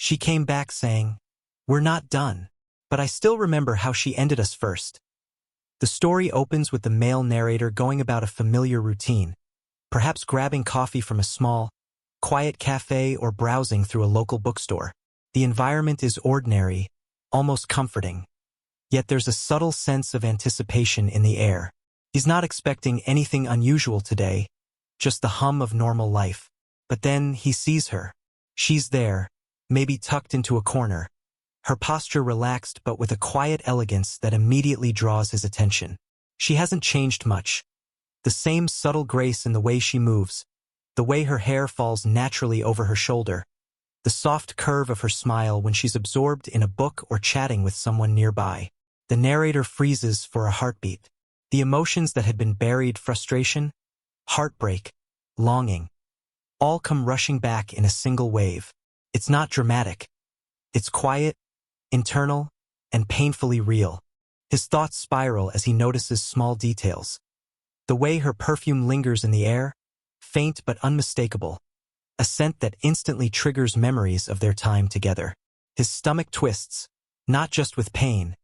She came back saying, "We're not done." But I still remember how she ended us first. The story opens with the male narrator going about a familiar routine, perhaps grabbing coffee from a small, quiet cafe or browsing through a local bookstore. The environment is ordinary, almost comforting. Yet there's a subtle sense of anticipation in the air. He's not expecting anything unusual today, just the hum of normal life. But then he sees her. She's there, maybe tucked into a corner. Her posture relaxed but with a quiet elegance that immediately draws his attention. She hasn't changed much. The same subtle grace in the way she moves, the way her hair falls naturally over her shoulder, the soft curve of her smile when she's absorbed in a book or chatting with someone nearby. The narrator freezes for a heartbeat. The emotions that had been buried, frustration, heartbreak, longing, all come rushing back in a single wave. It's not dramatic. It's quiet, internal, and painfully real. His thoughts spiral as he notices small details. The way her perfume lingers in the air, faint but unmistakable, a scent that instantly triggers memories of their time together. His stomach twists, not just with pain,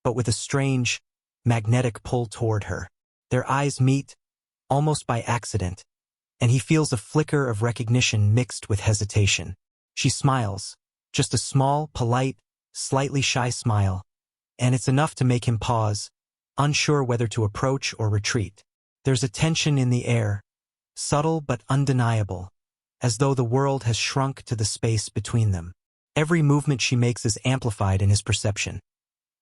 but with a strange, magnetic pull toward her. Their eyes meet, almost by accident, and he feels a flicker of recognition mixed with hesitation. She smiles, just a small, polite, slightly shy smile, and it's enough to make him pause, unsure whether to approach or retreat. There's a tension in the air, subtle but undeniable, as though the world has shrunk to the space between them. Every movement she makes is amplified in his perception.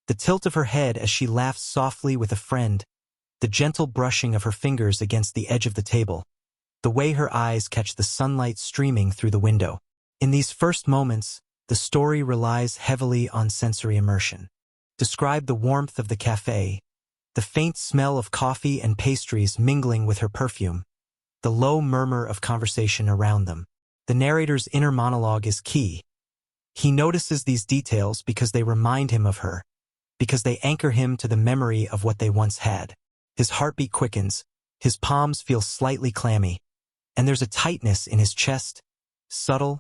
The tilt of her head as she laughs softly with a friend, the gentle brushing of her fingers against the edge of the table, the way her eyes catch the sunlight streaming through the window. In these first moments, the story relies heavily on sensory immersion. Describe the warmth of the cafe, the faint smell of coffee and pastries mingling with her perfume, the low murmur of conversation around them. The narrator's inner monologue is key. He notices these details because they remind him of her, because they anchor him to the memory of what they once had. His heartbeat quickens, his palms feel slightly clammy, and there's a tightness in his chest, subtle,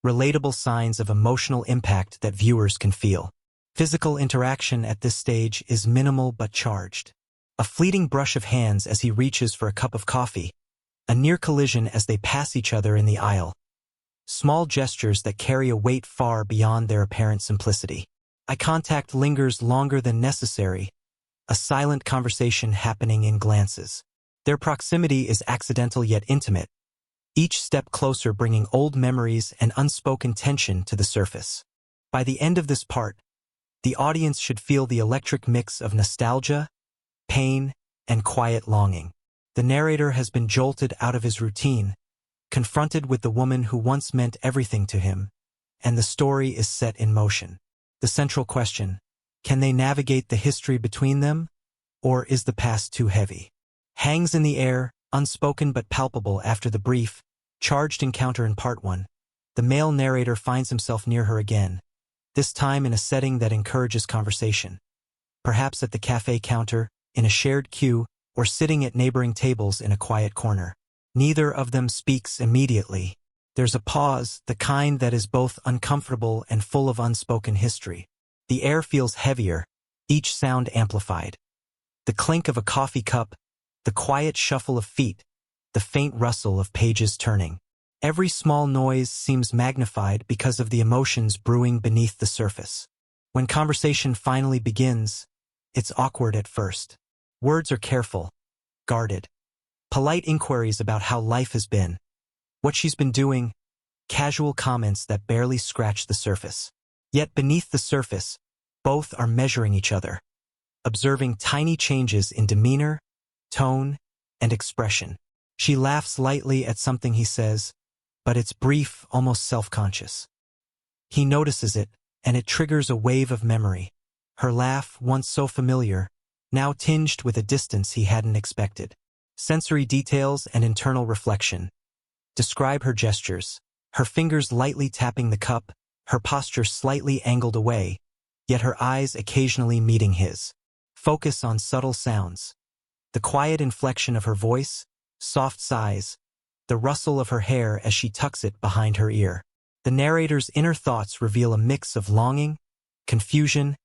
relatable signs of emotional impact that viewers can feel. Physical interaction at this stage is minimal but charged. A fleeting brush of hands as he reaches for a cup of coffee, a near collision as they pass each other in the aisle. Small gestures that carry a weight far beyond their apparent simplicity. Eye contact lingers longer than necessary, a silent conversation happening in glances. Their proximity is accidental yet intimate, each step closer bringing old memories and unspoken tension to the surface. By the end of this part, the audience should feel the electric mix of nostalgia, pain, and quiet longing. The narrator has been jolted out of his routine, confronted with the woman who once meant everything to him, and the story is set in motion. The central question, can they navigate the history between them, or is the past too heavy? Hangs in the air, unspoken but palpable after the brief, charged encounter in part 1. The male narrator finds himself near her again, this time in a setting that encourages conversation. Perhaps at the cafe counter, in a shared queue, or sitting at neighboring tables in a quiet corner. Neither of them speaks immediately. There's a pause, the kind that is both uncomfortable and full of unspoken history. The air feels heavier, each sound amplified. The clink of a coffee cup, the quiet shuffle of feet, the faint rustle of pages turning. Every small noise seems magnified because of the emotions brewing beneath the surface. When conversation finally begins, it's awkward at first. Words are careful, guarded. Polite inquiries about how life has been, what she's been doing, casual comments that barely scratch the surface. Yet beneath the surface, both are measuring each other, observing tiny changes in demeanor, tone, and expression. She laughs lightly at something he says, but it's brief, almost self-conscious. He notices it, and it triggers a wave of memory. Her laugh, once so familiar, now tinged with a distance he hadn't expected. Sensory details and internal reflection. Describe her gestures, her fingers lightly tapping the cup, her posture slightly angled away, yet her eyes occasionally meeting his. Focus on subtle sounds. The quiet inflection of her voice, soft sighs, the rustle of her hair as she tucks it behind her ear. The narrator's inner thoughts reveal a mix of longing, confusion,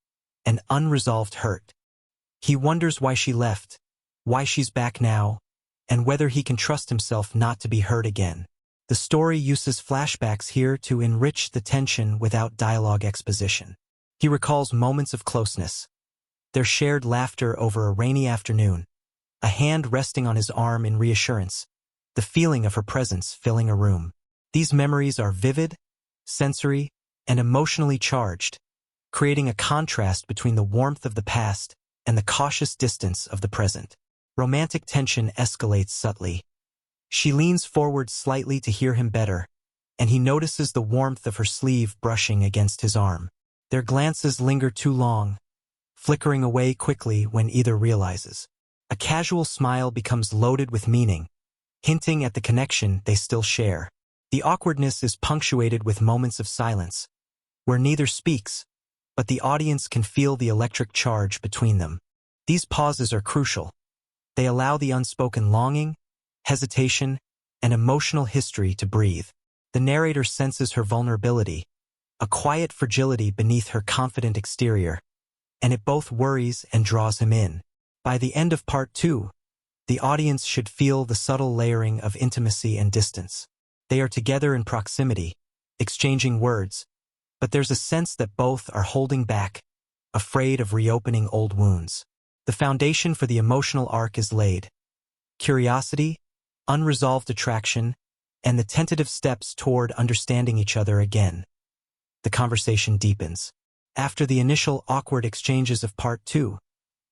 and unresolved hurt. He wonders why she left, why she's back now, and whether he can trust himself not to be hurt again. The story uses flashbacks here to enrich the tension without dialogue exposition. He recalls moments of closeness, their shared laughter over a rainy afternoon, a hand resting on his arm in reassurance, the feeling of her presence filling a room. These memories are vivid, sensory, and emotionally charged, creating a contrast between the warmth of the past and the cautious distance of the present. Romantic tension escalates subtly. She leans forward slightly to hear him better, and he notices the warmth of her sleeve brushing against his arm. Their glances linger too long, flickering away quickly when either realizes. A casual smile becomes loaded with meaning, hinting at the connection they still share. The awkwardness is punctuated with moments of silence, where neither speaks, but the audience can feel the electric charge between them. These pauses are crucial. They allow the unspoken longing, hesitation, and emotional history to breathe. The narrator senses her vulnerability, a quiet fragility beneath her confident exterior, and it both worries and draws him in. By the end of part 2, the audience should feel the subtle layering of intimacy and distance. They are together in proximity, exchanging words, but there's a sense that both are holding back, afraid of reopening old wounds. The foundation for the emotional arc is laid. Curiosity, unresolved attraction, and the tentative steps toward understanding each other again. The conversation deepens. After the initial awkward exchanges of part 2,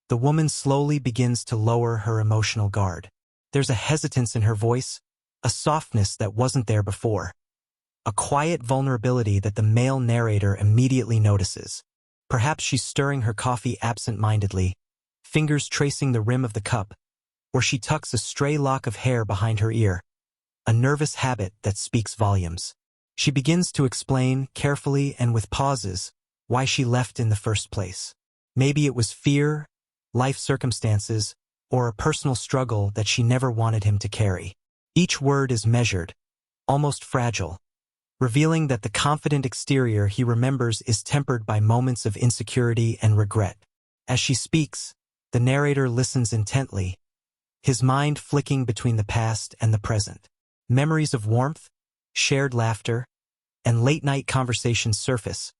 the woman slowly begins to lower her emotional guard. There's a hesitance in her voice, a softness that wasn't there before, a quiet vulnerability that the male narrator immediately notices. Perhaps she's stirring her coffee absent-mindedly, fingers tracing the rim of the cup, or she tucks a stray lock of hair behind her ear, a nervous habit that speaks volumes. She begins to explain, carefully and with pauses, why she left in the first place. Maybe it was fear, life circumstances, or a personal struggle that she never wanted him to carry. Each word is measured, almost fragile, revealing that the confident exterior he remembers is tempered by moments of insecurity and regret. As she speaks, the narrator listens intently, his mind flicking between the past and the present. Memories of warmth, shared laughter, and late-night conversations surface,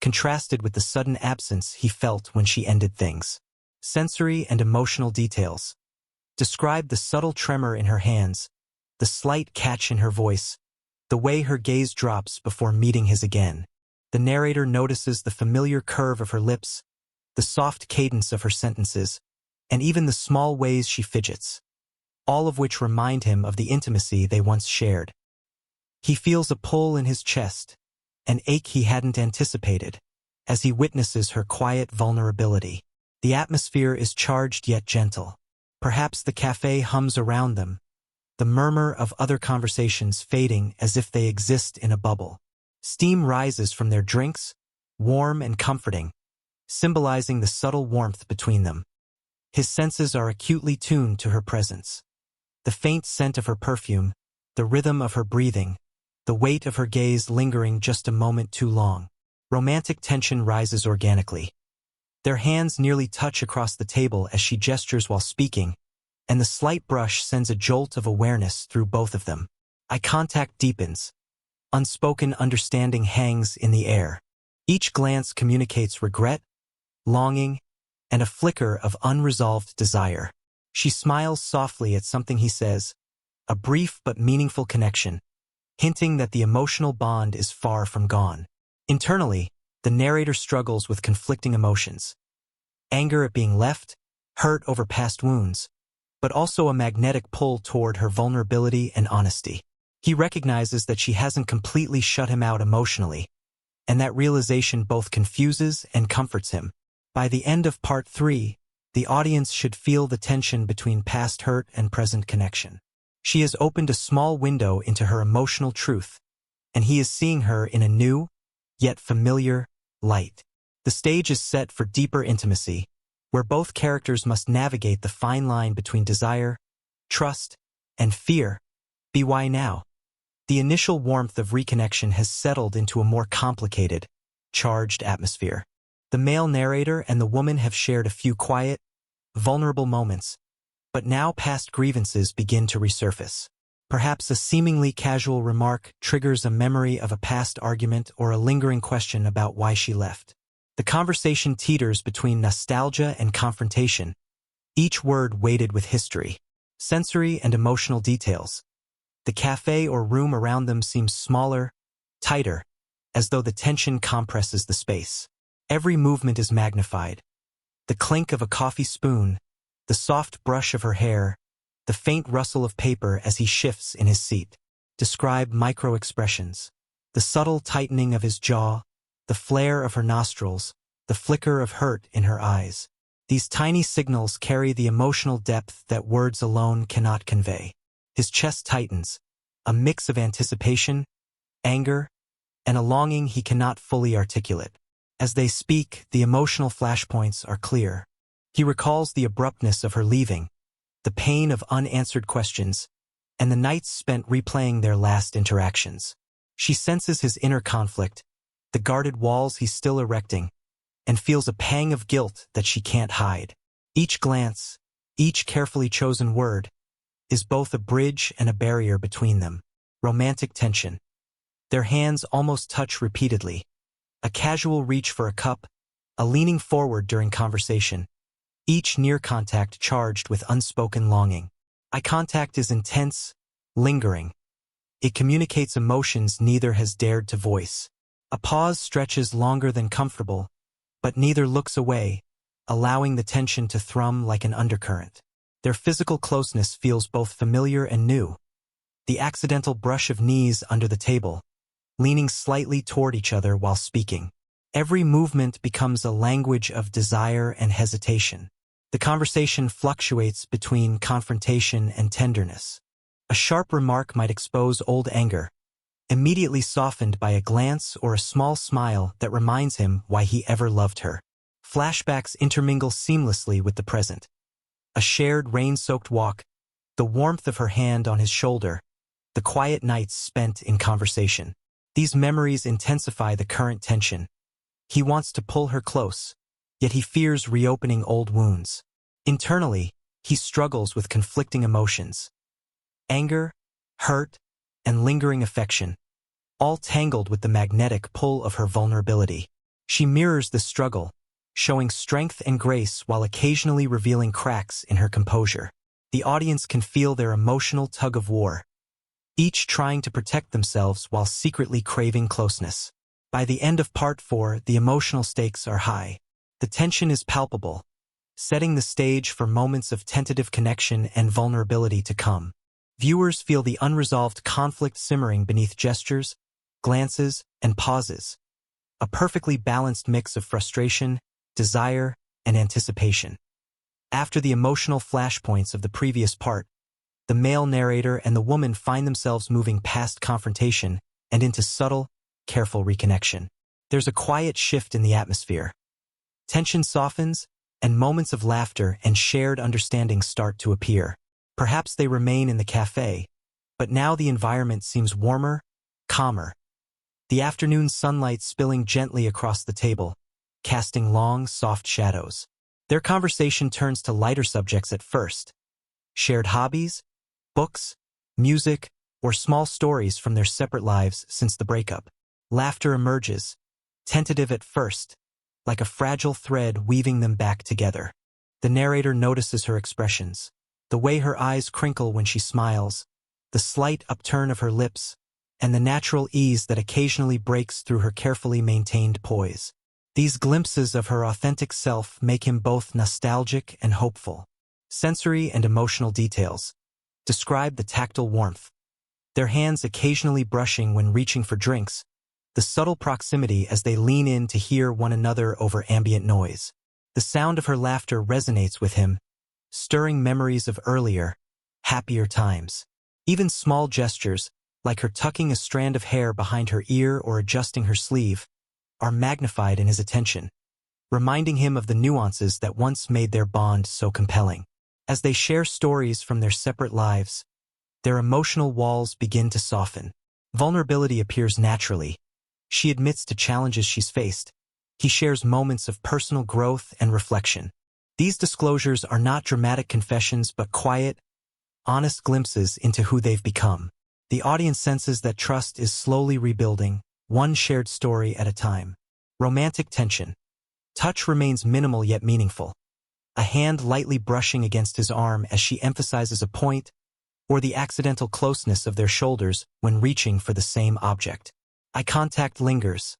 contrasted with the sudden absence he felt when she ended things. Sensory and emotional details describe the subtle tremor in her hands, the slight catch in her voice, the way her gaze drops before meeting his again. The narrator notices the familiar curve of her lips, the soft cadence of her sentences, and even the small ways she fidgets, all of which remind him of the intimacy they once shared. He feels a pull in his chest, an ache he hadn't anticipated, as he witnesses her quiet vulnerability. The atmosphere is charged yet gentle. Perhaps the cafe hums around them, the murmur of other conversations fading as if they exist in a bubble. Steam rises from their drinks, warm and comforting, symbolizing the subtle warmth between them. His senses are acutely tuned to her presence. The faint scent of her perfume, the rhythm of her breathing, the weight of her gaze lingering just a moment too long. Romantic tension rises organically. Their hands nearly touch across the table as she gestures while speaking, and the slight brush sends a jolt of awareness through both of them. Eye contact deepens. Unspoken understanding hangs in the air. Each glance communicates regret, longing, and a flicker of unresolved desire. She smiles softly at something he says, a brief but meaningful connection, hinting that the emotional bond is far from gone. Internally, the narrator struggles with conflicting emotions. Anger at being left, hurt over past wounds, but also a magnetic pull toward her vulnerability and honesty. He recognizes that she hasn't completely shut him out emotionally, and that realization both confuses and comforts him. By the end of part 3, the audience should feel the tension between past hurt and present connection. She has opened a small window into her emotional truth, and he is seeing her in a new, yet familiar, light. The stage is set for deeper intimacy, where both characters must navigate the fine line between desire, trust, and fear. Be why now? The initial warmth of reconnection has settled into a more complicated, charged atmosphere. The male narrator and the woman have shared a few quiet, vulnerable moments, but now past grievances begin to resurface. Perhaps a seemingly casual remark triggers a memory of a past argument or a lingering question about why she left. The conversation teeters between nostalgia and confrontation, each word weighted with history, sensory and emotional details. The cafe or room around them seems smaller, tighter, as though the tension compresses the space. Every movement is magnified. The clink of a coffee spoon, the soft brush of her hair, the faint rustle of paper as he shifts in his seat. Describe micro-expressions. The subtle tightening of his jaw, the flare of her nostrils, the flicker of hurt in her eyes. These tiny signals carry the emotional depth that words alone cannot convey. His chest tightens, a mix of anticipation, anger, and a longing he cannot fully articulate. As they speak, the emotional flashpoints are clear. He recalls the abruptness of her leaving, the pain of unanswered questions, and the nights spent replaying their last interactions. She senses his inner conflict, the guarded walls he's still erecting, and feels a pang of guilt that she can't hide. Each glance, each carefully chosen word, is both a bridge and a barrier between them. Romantic tension. Their hands almost touch repeatedly. A casual reach for a cup, a leaning forward during conversation. Each near contact charged with unspoken longing. Eye contact is intense, lingering. It communicates emotions neither has dared to voice. A pause stretches longer than comfortable, but neither looks away, allowing the tension to thrum like an undercurrent. Their physical closeness feels both familiar and new. The accidental brush of knees under the table, leaning slightly toward each other while speaking. Every movement becomes a language of desire and hesitation. The conversation fluctuates between confrontation and tenderness. A sharp remark might expose old anger, immediately softened by a glance or a small smile that reminds him why he ever loved her. Flashbacks intermingle seamlessly with the present. A shared rain-soaked walk, the warmth of her hand on his shoulder, the quiet nights spent in conversation. These memories intensify the current tension. He wants to pull her close, yet he fears reopening old wounds. Internally, he struggles with conflicting emotions. Anger, hurt, and lingering affection, all tangled with the magnetic pull of her vulnerability. She mirrors the struggle, showing strength and grace while occasionally revealing cracks in her composure. The audience can feel their emotional tug-of-war, each trying to protect themselves while secretly craving closeness. By the end of Part 4, the emotional stakes are high. The tension is palpable, setting the stage for moments of tentative connection and vulnerability to come. Viewers feel the unresolved conflict simmering beneath gestures, glances, and pauses. A perfectly balanced mix of frustration, desire, and anticipation. After the emotional flashpoints of the previous part, the male narrator and the woman find themselves moving past confrontation and into subtle, careful reconnection. There's a quiet shift in the atmosphere. Tension softens, and moments of laughter and shared understanding start to appear. Perhaps they remain in the cafe, but now the environment seems warmer, calmer. The afternoon sunlight spilling gently across the table, casting long, soft shadows. Their conversation turns to lighter subjects at first. Shared hobbies, books, music, or small stories from their separate lives since the breakup. Laughter emerges, tentative at first, like a fragile thread weaving them back together. The narrator notices her expressions, the way her eyes crinkle when she smiles, the slight upturn of her lips, and the natural ease that occasionally breaks through her carefully maintained poise. These glimpses of her authentic self make him both nostalgic and hopeful. Sensory and emotional details. Describe the tactile warmth. Their hands occasionally brushing when reaching for drinks, the subtle proximity as they lean in to hear one another over ambient noise. The sound of her laughter resonates with him, stirring memories of earlier, happier times. Even small gestures, like her tucking a strand of hair behind her ear or adjusting her sleeve, are magnified in his attention, reminding him of the nuances that once made their bond so compelling. As they share stories from their separate lives, their emotional walls begin to soften. Vulnerability appears naturally. She admits to challenges she's faced. He shares moments of personal growth and reflection. These disclosures are not dramatic confessions but quiet, honest glimpses into who they've become. The audience senses that trust is slowly rebuilding, one shared story at a time. Romantic tension. Touch remains minimal yet meaningful. A hand lightly brushing against his arm as she emphasizes a point, or the accidental closeness of their shoulders when reaching for the same object. Eye contact lingers.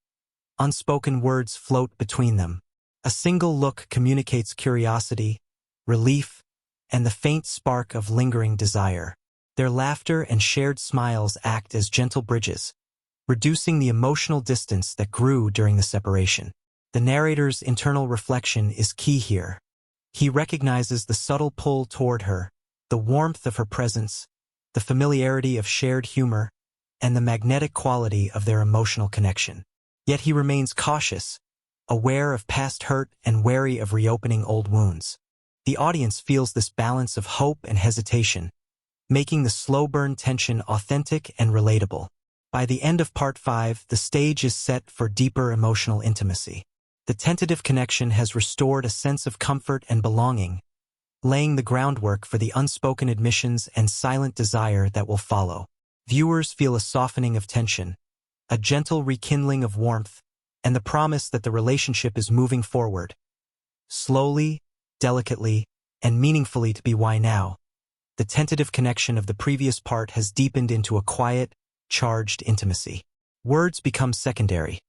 Unspoken words float between them. A single look communicates curiosity, relief, and the faint spark of lingering desire. Their laughter and shared smiles act as gentle bridges, reducing the emotional distance that grew during the separation. The narrator's internal reflection is key here. He recognizes the subtle pull toward her, the warmth of her presence, the familiarity of shared humor, and the magnetic quality of their emotional connection. Yet he remains cautious, aware of past hurt and wary of reopening old wounds. The audience feels this balance of hope and hesitation, making the slow-burn tension authentic and relatable. By the end of Part 5, the stage is set for deeper emotional intimacy. The tentative connection has restored a sense of comfort and belonging, laying the groundwork for the unspoken admissions and silent desire that will follow. Viewers feel a softening of tension, a gentle rekindling of warmth, and the promise that the relationship is moving forward. Slowly, delicately, and meaningfully to be why now. The tentative connection of the previous part has deepened into a quiet, charged intimacy. Words become secondary.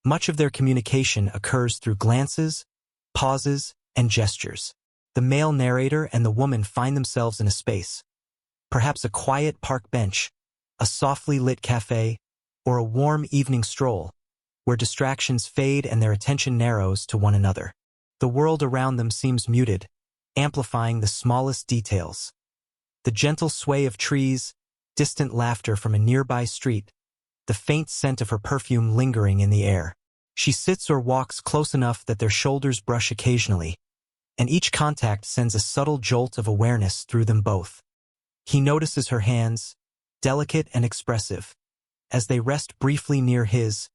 Much of their communication occurs through glances, pauses, and gestures. The male narrator and the woman find themselves in a space, perhaps a quiet park bench, a softly lit cafe, or a warm evening stroll, where distractions fade and their attention narrows to one another. The world around them seems muted, amplifying the smallest details. The gentle sway of trees, distant laughter from a nearby street, the faint scent of her perfume lingering in the air. She sits or walks close enough that their shoulders brush occasionally, and each contact sends a subtle jolt of awareness through them both. He notices her hands, delicate and expressive, as they rest briefly near his,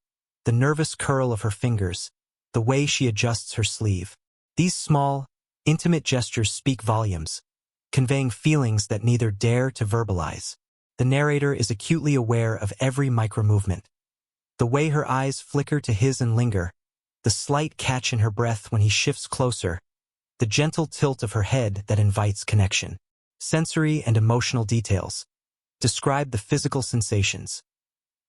the nervous curl of her fingers, the way she adjusts her sleeve. These small, intimate gestures speak volumes, conveying feelings that neither dare to verbalize. The narrator is acutely aware of every micro-movement. The way her eyes flicker to his and linger, the slight catch in her breath when he shifts closer, the gentle tilt of her head that invites connection. Sensory and emotional details describe the physical sensations.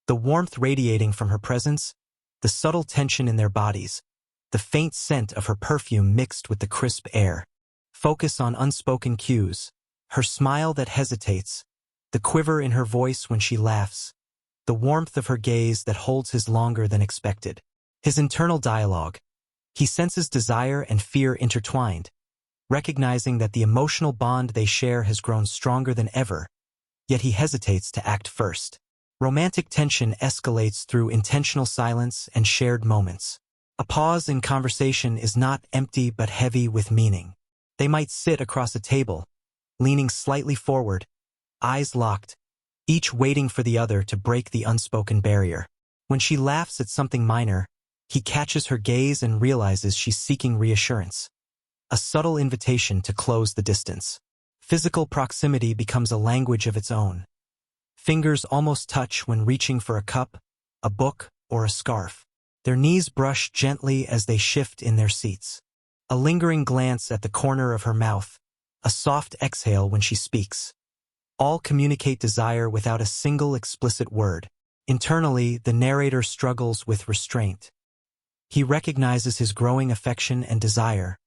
The warmth radiating from her presence, the subtle tension in their bodies, the faint scent of her perfume mixed with the crisp air. Focus on unspoken cues, her smile that hesitates, the quiver in her voice when she laughs, the warmth of her gaze that holds his longer than expected. His internal dialogue. He senses desire and fear intertwined, recognizing that the emotional bond they share has grown stronger than ever, yet he hesitates to act first. Romantic tension escalates through intentional silence and shared moments. A pause in conversation is not empty but heavy with meaning. They might sit across a table, leaning slightly forward, eyes locked, each waiting for the other to break the unspoken barrier. When she laughs at something minor, he catches her gaze and realizes she's seeking reassurance. A subtle invitation to close the distance. Physical proximity becomes a language of its own. Fingers almost touch when reaching for a cup, a book, or a scarf. Their knees brush gently as they shift in their seats. A lingering glance at the corner of her mouth, a soft exhale when she speaks. All communicate desire without a single explicit word. Internally, the narrator struggles with restraint. He recognizes his growing affection and desire,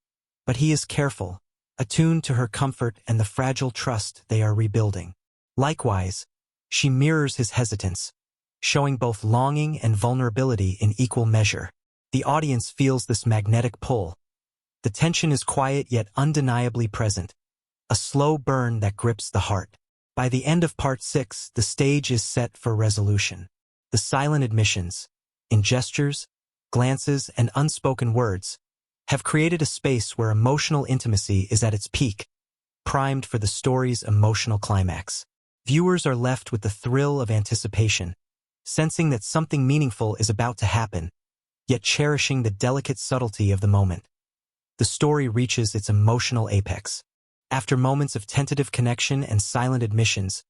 but he is careful, attuned to her comfort and the fragile trust they are rebuilding. Likewise, she mirrors his hesitance, showing both longing and vulnerability in equal measure. The audience feels this magnetic pull. The tension is quiet yet undeniably present, a slow burn that grips the heart. By the end of Part 6, the stage is set for resolution. The silent admissions, in gestures, glances, and unspoken words, have created a space where emotional intimacy is at its peak, primed for the story's emotional climax. Viewers are left with the thrill of anticipation, sensing that something meaningful is about to happen, yet cherishing the delicate subtlety of the moment. The story reaches its emotional apex. After moments of tentative connection and silent admissions,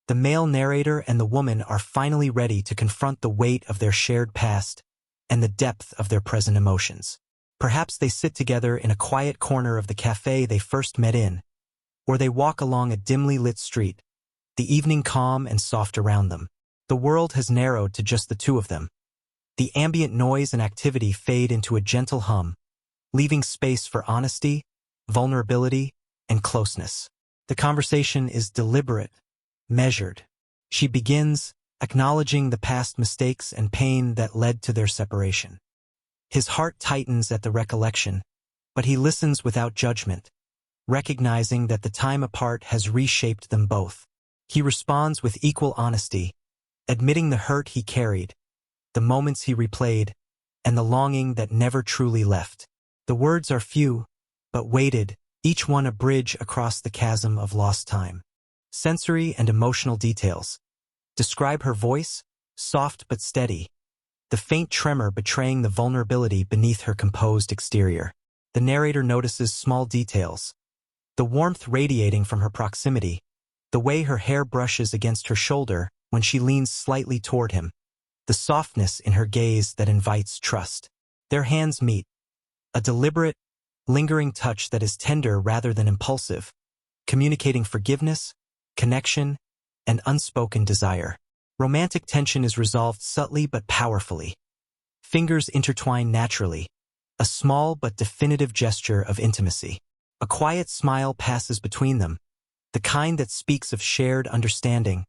the male narrator and the woman are finally ready to confront the weight of their shared past and the depth of their present emotions. Perhaps they sit together in a quiet corner of the cafe they first met in, or they walk along a dimly lit street, the evening calm and soft around them. The world has narrowed to just the two of them. The ambient noise and activity fade into a gentle hum, leaving space for honesty, vulnerability, and closeness. The conversation is deliberate, measured. She begins, acknowledging the past mistakes and pain that led to their separation. His heart tightens at the recollection, but he listens without judgment, recognizing that the time apart has reshaped them both. He responds with equal honesty, admitting the hurt he carried, the moments he replayed, and the longing that never truly left. The words are few, but weighted, each one a bridge across the chasm of lost time. Sensory and emotional details describe her voice, soft but steady, the faint tremor betraying the vulnerability beneath her composed exterior. The narrator notices small details, the warmth radiating from her proximity, the way her hair brushes against her shoulder when she leans slightly toward him, the softness in her gaze that invites trust. Their hands meet, a deliberate, lingering touch that is tender rather than impulsive, communicating forgiveness, connection, and unspoken desire. Romantic tension is resolved subtly but powerfully. Fingers intertwine naturally, a small but definitive gesture of intimacy. A quiet smile passes between them, the kind that speaks of shared understanding,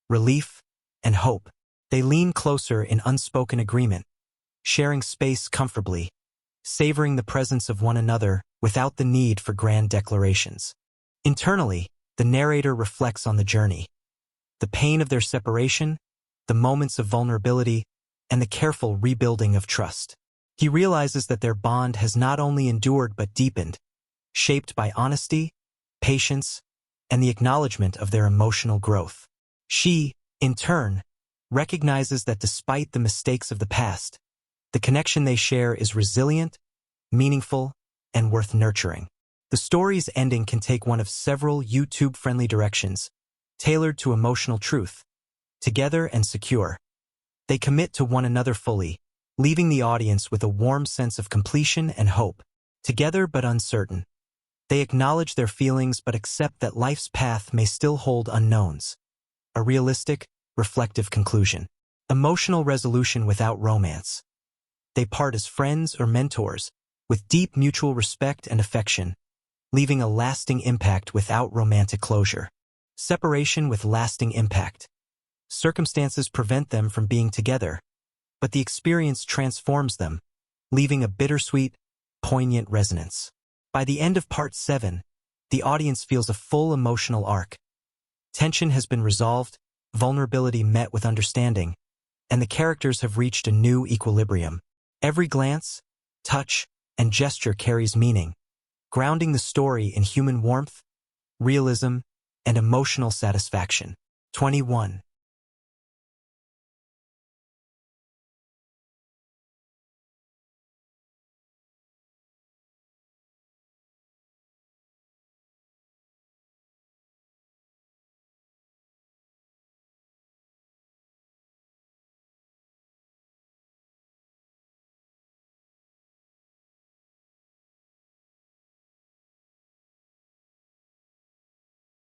relief, and hope. They lean closer in unspoken agreement, sharing space comfortably, savoring the presence of one another without the need for grand declarations. Internally, the narrator reflects on the journey, the pain of their separation, the moments of vulnerability, and the careful rebuilding of trust. He realizes that their bond has not only endured but deepened, shaped by honesty, patience, and the acknowledgement of their emotional growth. She, in turn, recognizes that despite the mistakes of the past, the connection they share is resilient, meaningful, and worth nurturing. The story's ending can take one of several YouTube-friendly directions, tailored to emotional truth. Together and secure, they commit to one another fully, leaving the audience with a warm sense of completion and hope. Together but uncertain, they acknowledge their feelings but accept that life's path may still hold unknowns. A realistic, reflective conclusion. Emotional resolution without romance. They part as friends or mentors, with deep mutual respect and affection, leaving a lasting impact without romantic closure. Separation with lasting impact. Circumstances prevent them from being together, but the experience transforms them, leaving a bittersweet, poignant resonance. By the end of Part 7, the audience feels a full emotional arc. Tension has been resolved, vulnerability met with understanding, and the characters have reached a new equilibrium. Every glance, touch, and gesture carries meaning, grounding the story in human warmth, realism, and emotional satisfaction. 21.